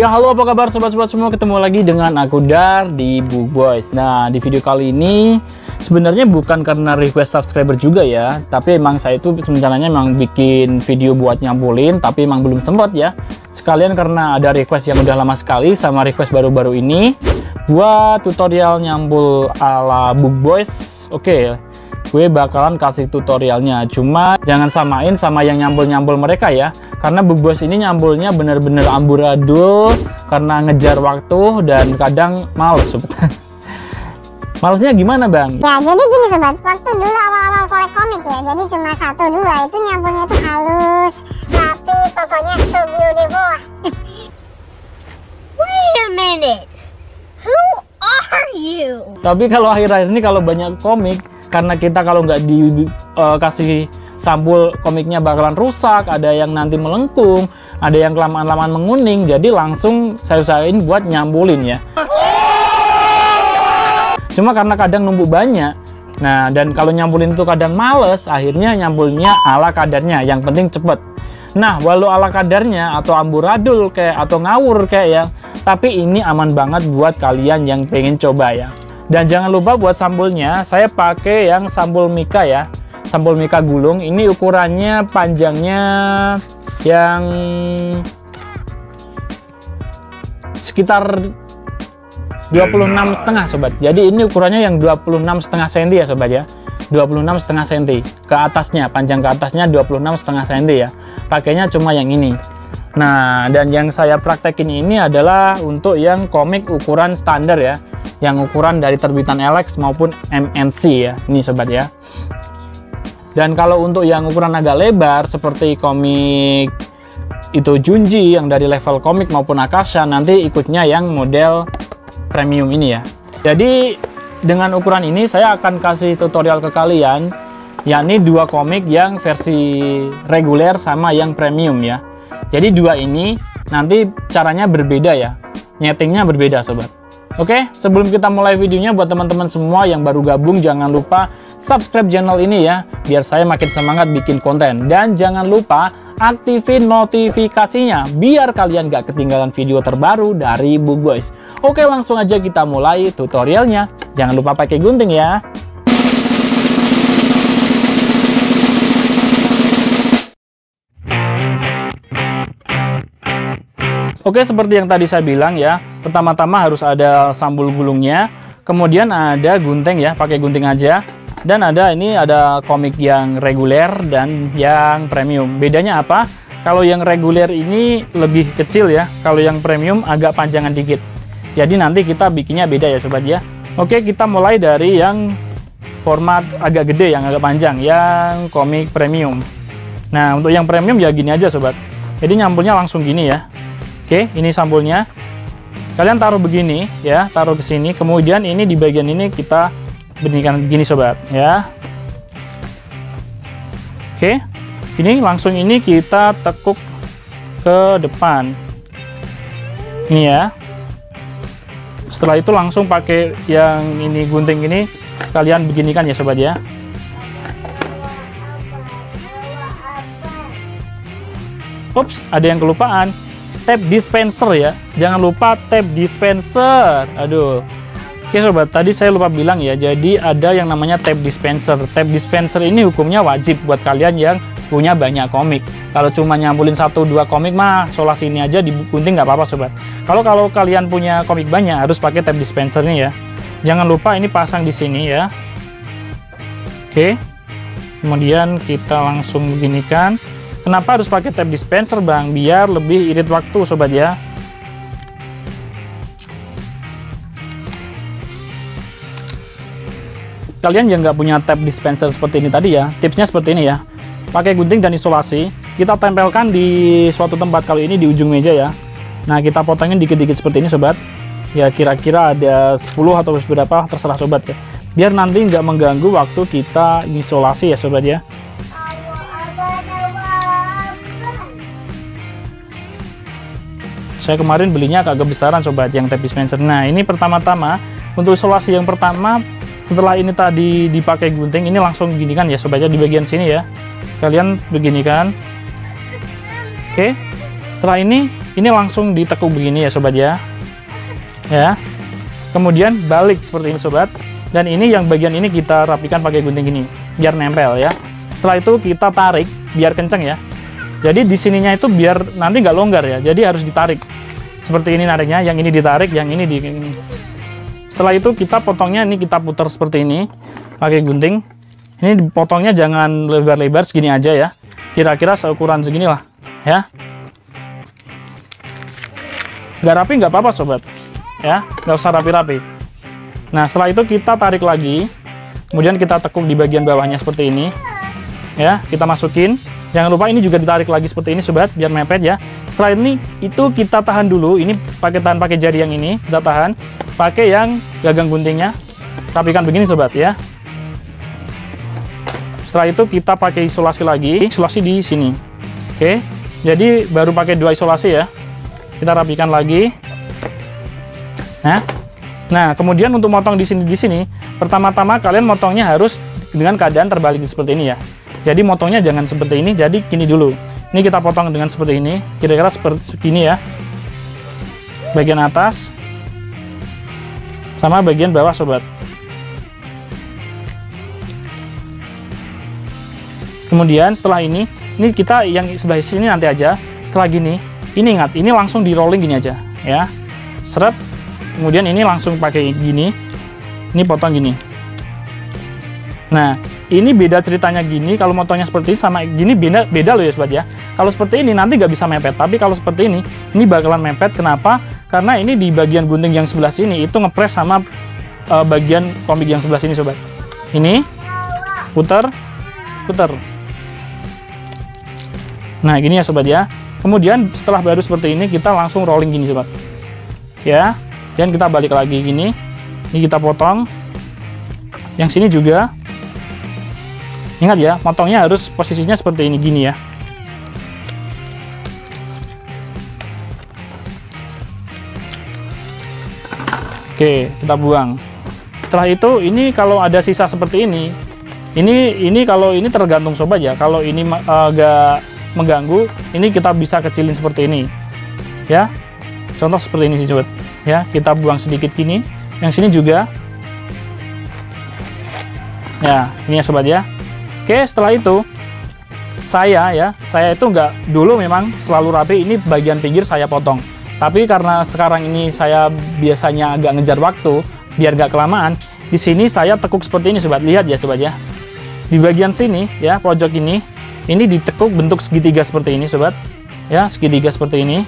Ya halo, apa kabar sobat-sobat semua, ketemu lagi dengan aku Dar di Book Boys. Nah, di video kali ini sebenarnya bukan karena request subscriber juga ya, tapi emang saya itu rencananya emang bikin video buat nyampulin, tapi emang belum sempat ya. Sekalian karena ada request yang udah lama sekali sama request baru-baru ini buat tutorial nyambul ala Book Boys. Oke, gue bakalan kasih tutorialnya, cuma jangan samain sama yang nyambul-nyambul mereka ya, karena Book Boys ini nyambulnya bener-bener amburadul karena ngejar waktu dan kadang males sobat. Malesnya gimana bang? Ya jadi gini sobat, waktu dulu awal-awal kolek komik ya, jadi cuma 1-2 itu nyambulnya itu halus, tapi pokoknya so beautiful. Wait a minute, who are you? Tapi kalau akhir-akhir ini kalau banyak komik, karena kita kalau nggak dikasih sampul komiknya bakalan rusak, ada yang nanti melengkung, ada yang kelamaan-lamaan menguning, jadi langsung saya usahain buat nyambulin ya. Cuma karena kadang numpuk banyak, nah dan kalau nyambulin itu kadang males, akhirnya nyambulnya ala kadarnya, yang penting cepet. Nah, walau ala kadarnya atau amburadul kayak atau ngawur kayak ya, tapi ini aman banget buat kalian yang pengen coba ya. Dan jangan lupa buat sampulnya, saya pakai yang sampul Mika ya. Sampul Mika gulung, ini ukurannya panjangnya yang sekitar 26,5 sobat. Jadi ini ukurannya yang 26,5 cm ya sobat ya. 26,5 cm ke atasnya, panjang ke atasnya 26,5 cm ya. Pakainya cuma yang ini. Nah, dan yang saya praktekin ini adalah untuk yang komik ukuran standar ya, yang ukuran dari terbitan Elex maupun MNC ya, ini sobat ya. Dan kalau untuk yang ukuran agak lebar seperti komik itu Junji yang dari level komik maupun Akasha, nanti ikutnya yang model premium ini ya. Jadi dengan ukuran ini saya akan kasih tutorial ke kalian, yakni dua komik yang versi reguler sama yang premium ya. Jadi dua ini nanti caranya berbeda ya, nyetingnya berbeda sobat. Oke, sebelum kita mulai videonya, buat teman-teman semua yang baru gabung, jangan lupa subscribe channel ini ya, biar saya makin semangat bikin konten. Dan jangan lupa aktifin notifikasinya, biar kalian gak ketinggalan video terbaru dari Book Boys. Oke, langsung aja kita mulai tutorialnya. Jangan lupa pakai gunting ya. Oke, seperti yang tadi saya bilang ya, pertama-tama harus ada sampul gulungnya, kemudian ada gunting ya, pakai gunting aja, dan ada komik yang reguler dan yang premium. Bedanya apa? Kalau yang reguler ini lebih kecil ya, kalau yang premium agak panjangan dikit. Jadi nanti kita bikinnya beda ya sobat ya. Oke, kita mulai dari yang format agak gede, yang agak panjang, yang komik premium. Nah, untuk yang premium ya gini aja sobat. Jadi nyampulnya langsung gini ya. Oke, ini sampulnya. Kalian taruh begini ya, taruh ke sini. Kemudian ini di bagian ini kita benihkan gini sobat ya. Oke, ini langsung ini kita tekuk ke depan. Ini ya. Setelah itu langsung pakai yang ini gunting ini kalian beginikan ya sobat ya. Ups, ada yang kelupaan. Tape dispenser ya, jangan lupa tape dispenser. Aduh, oke sobat, tadi saya lupa bilang ya, jadi ada yang namanya tape dispenser. Tape dispenser ini hukumnya wajib buat kalian yang punya banyak komik. Kalau cuma nyampulin 1-2 komik mah solasi ini aja digunting nggak apa-apa sobat. Kalau kalian punya komik banyak harus pakai tape dispenser nih ya. Jangan lupa ini pasang di sini ya. Oke, kemudian kita langsung beginikan. Kenapa harus pakai tape dispenser bang? Biar lebih irit waktu sobat ya. Kalian yang nggak punya tape dispenser seperti ini tadi ya, tipsnya seperti ini ya. Pakai gunting dan isolasi, kita tempelkan di suatu tempat, kali ini di ujung meja ya. Nah, kita potongin dikit-dikit seperti ini sobat. Ya kira-kira ada 10 atau berapa, terserah sobat ya. Biar nanti nggak mengganggu waktu kita isolasi ya sobat ya. Saya kemarin belinya agak besaran sobat yang tape dispenser. Nah, ini pertama-tama untuk isolasi yang pertama, setelah ini tadi dipakai gunting, ini langsung ginikan ya sobat ya, di bagian sini ya. Kalian beginikan. Oke. Setelah ini langsung ditekuk begini ya sobat ya. Ya. Kemudian balik seperti ini sobat. Dan ini yang bagian ini kita rapikan pakai gunting gini biar nempel ya. Setelah itu kita tarik biar kenceng ya. Jadi di sininya itu biar nanti nggak longgar ya. Jadi harus ditarik. Seperti ini nariknya, yang ini ditarik, yang ini di. Setelah itu kita potongnya ini kita putar seperti ini pakai gunting. Ini dipotongnya jangan lebar-lebar, segini aja ya. Kira-kira seukuran segini lah ya. Nggak rapi nggak apa-apa sobat ya, nggak usah rapi-rapi. Nah setelah itu kita tarik lagi, kemudian kita tekuk di bagian bawahnya seperti ini ya, kita masukin. Jangan lupa ini juga ditarik lagi seperti ini sobat biar mepet ya. Setelah ini itu kita tahan dulu, ini tahan pakai jari yang ini, kita tahan pakai yang gagang guntingnya, rapikan begini sobat ya. Setelah itu kita pakai isolasi lagi, isolasi di sini. Oke, jadi baru pakai 2 isolasi ya. Kita rapikan lagi. Nah, kemudian untuk motong di sini, pertama-tama kalian motongnya harus dengan keadaan terbalik seperti ini ya. Jadi motongnya jangan seperti ini, jadi gini dulu. Ini kita potong dengan seperti ini, kira-kira seperti ini ya. Bagian atas sama bagian bawah sobat. Kemudian setelah ini kita yang sebelah sini nanti aja. Setelah gini, ini ingat, ini langsung di rolling gini aja ya. Seret. Kemudian ini langsung pakai gini, ini potong gini. Nah, ini beda ceritanya gini, kalau motongnya seperti ini sama gini beda loh ya sobat ya. Kalau seperti ini nanti nggak bisa mepet, tapi kalau seperti ini bakalan mepet. Kenapa? Karena ini di bagian gunting yang sebelah sini itu ngepres sama bagian komik yang sebelah sini sobat. Ini putar. Nah gini ya sobat ya. Kemudian setelah baru seperti ini kita langsung rolling gini sobat ya. Dan kita balik lagi gini, ini kita potong yang sini juga. Ingat ya, potongnya harus posisinya seperti ini gini ya. Oke, kita buang. Setelah itu ini kalau ada sisa seperti ini kalau ini tergantung sobat ya. Kalau ini agak mengganggu, ini kita bisa kecilin seperti ini ya. Contoh seperti ini sih sobat ya, kita buang sedikit gini, yang sini juga ya, ini ya sobat ya. Oke, setelah itu saya itu nggak dulu memang selalu rapi, ini bagian pinggir saya potong, tapi karena sekarang ini saya biasanya agak ngejar waktu biar nggak kelamaan, di sini saya tekuk seperti ini sobat. Lihat ya sobat ya, di bagian sini ya, pojok ini ditekuk bentuk segitiga seperti ini sobat ya, segitiga seperti ini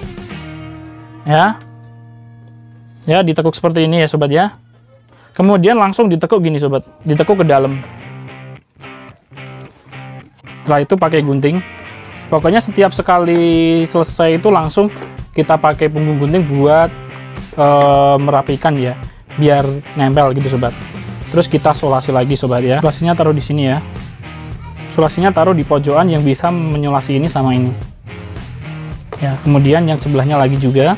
ya, ditekuk seperti ini ya sobat ya. Kemudian langsung ditekuk gini sobat, ditekuk ke dalam. Setelah itu pakai gunting. Pokoknya setiap sekali selesai itu langsung kita pakai punggung gunting buat merapikan ya, biar nempel gitu sobat. Terus kita solasi lagi sobat ya. Solasinya taruh di sini ya. Solasinya taruh di pojokan yang bisa menyolasi ini sama ini. Ya, kemudian yang sebelahnya lagi juga.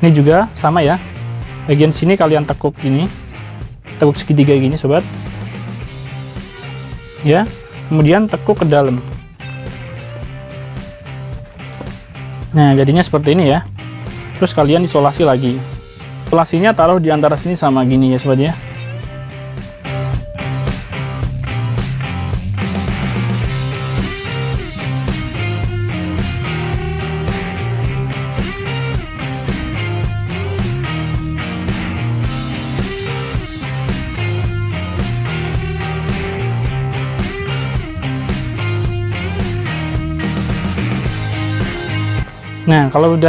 Ini juga sama ya. Bagian sini kalian tekuk gini. Tekuk segitiga gini sobat. Ya. Kemudian tekuk ke dalam. Nah, jadinya seperti ini ya. Terus kalian isolasi lagi. Isolasinya taruh di antara sini sama gini ya sobat ya. Nah, kalau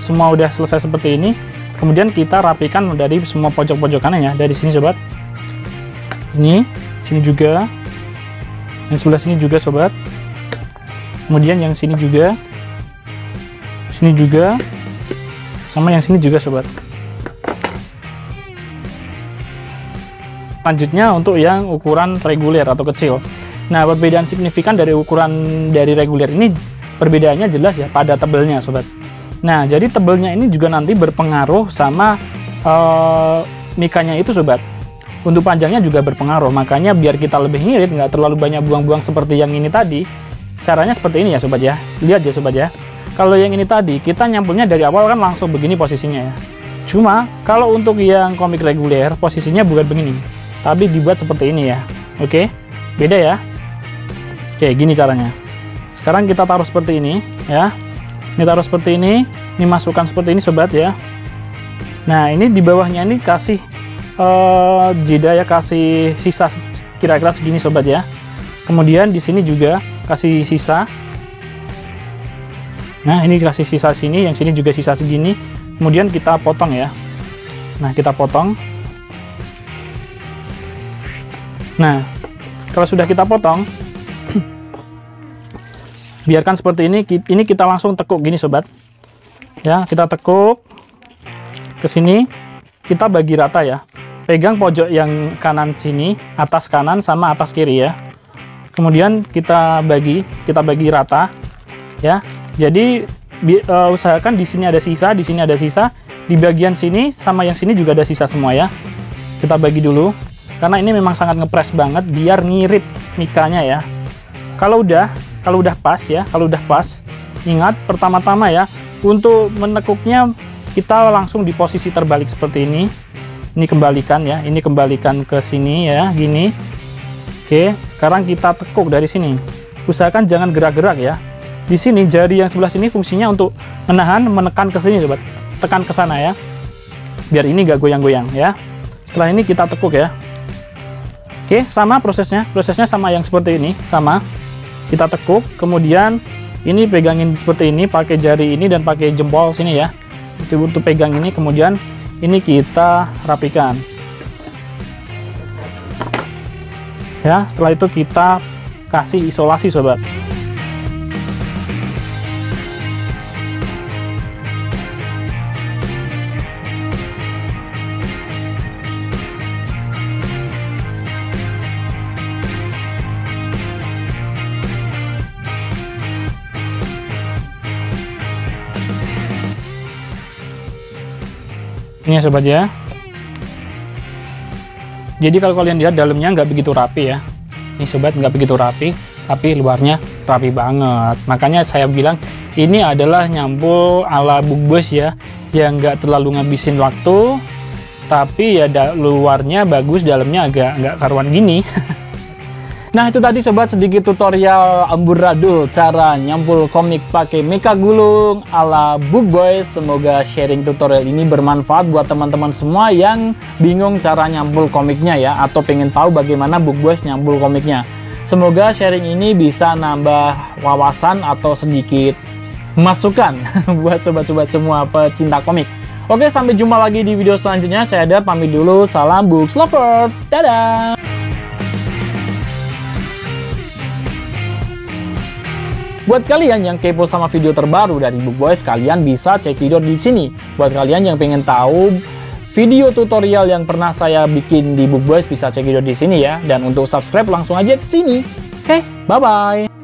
semua udah selesai seperti ini, kemudian kita rapikan dari semua pojok-pojokannya ya. Dari sini sobat. Ini, sini juga. Yang sebelah sini juga sobat. Kemudian yang sini juga. Sini juga. Sama yang sini juga sobat. Lanjutnya untuk yang ukuran reguler atau kecil. Nah, perbedaan signifikan dari ukuran dari reguler ini, perbedaannya jelas ya pada tebelnya sobat. Nah, jadi tebelnya ini juga nanti berpengaruh sama mikanya itu sobat. Untuk panjangnya juga berpengaruh, makanya biar kita lebih ngirit, nggak terlalu banyak buang-buang seperti yang ini tadi, caranya seperti ini ya sobat ya. Lihat ya sobat ya, Kalau yang ini tadi, kita nyampulnya dari awal kan langsung begini posisinya ya. Cuma, kalau untuk yang komik reguler, posisinya bukan begini. Tapi dibuat seperti ini ya. Oke, beda ya. Oke, gini caranya. Sekarang kita taruh seperti ini ya. Ini taruh seperti ini masukkan seperti ini sobat ya. Nah, ini di bawahnya ini kasih jeda ya, kasih sisa kira-kira segini sobat ya. Kemudian di sini juga kasih sisa. Nah, ini kasih sisa sini, yang sini juga sisa segini. Kemudian kita potong ya. Nah, kita potong. Nah, kalau sudah kita potong, biarkan seperti ini. Ini kita langsung tekuk gini sobat. Ya, kita tekuk ke sini. Kita bagi rata ya. Pegang pojok yang kanan sini, atas kanan sama atas kiri ya. Kemudian kita bagi rata ya. Jadi usahakan di sini ada sisa, di sini ada sisa, di bagian sini sama yang sini juga ada sisa semua ya. Kita bagi dulu karena ini memang sangat ngepres banget biar ngirit mikanya ya. Kalau udah pas ya, kalau udah pas, ingat pertama-tama ya, untuk menekuknya kita langsung di posisi terbalik seperti ini. Ini kembalikan ya, ini kembalikan ke sini ya, gini. Oke, sekarang kita tekuk dari sini. Usahakan jangan gerak-gerak ya. Di sini jari yang sebelah sini fungsinya untuk menahan, menekan ke sini sobat. Tekan ke sana ya. Biar ini gak goyang-goyang ya. Setelah ini kita tekuk ya. Oke, sama prosesnya. Prosesnya sama yang seperti ini, sama. Kita tekuk, kemudian ini pegangin seperti ini, pakai jari ini dan pakai jempol sini ya. Untuk pegang ini, kemudian ini kita rapikan. Ya, setelah itu kita kasih isolasi sobat. Ini ya sobat ya. Jadi kalau kalian lihat dalamnya nggak begitu rapi ya. Ini sobat nggak begitu rapi, tapi luarnya rapi banget. Makanya saya bilang ini adalah nyampul ala Bug Boys ya, yang nggak terlalu ngabisin waktu, tapi ya luarnya bagus, dalamnya agak nggak karuan gini. Nah, itu tadi sobat sedikit tutorial amburadul cara nyampul komik pakai mecha gulung ala Bug Boys. Semoga sharing tutorial ini bermanfaat buat teman-teman semua yang bingung cara nyampul komiknya ya, atau pengen tahu bagaimana Bug Boys nyampul komiknya. Semoga sharing ini bisa nambah wawasan atau sedikit masukan buat sobat-sobat semua pecinta komik. Oke, sampai jumpa lagi di video selanjutnya. Saya Dad pamit dulu. Salam Books Lovers. Dadah. Buat kalian yang kepo sama video terbaru dari Bug Boys, kalian bisa cekidot di sini. Buat kalian yang pengen tahu video tutorial yang pernah saya bikin di Bug Boys, bisa cekidot di sini ya. Dan untuk subscribe langsung aja ke sini. Oke, bye-bye.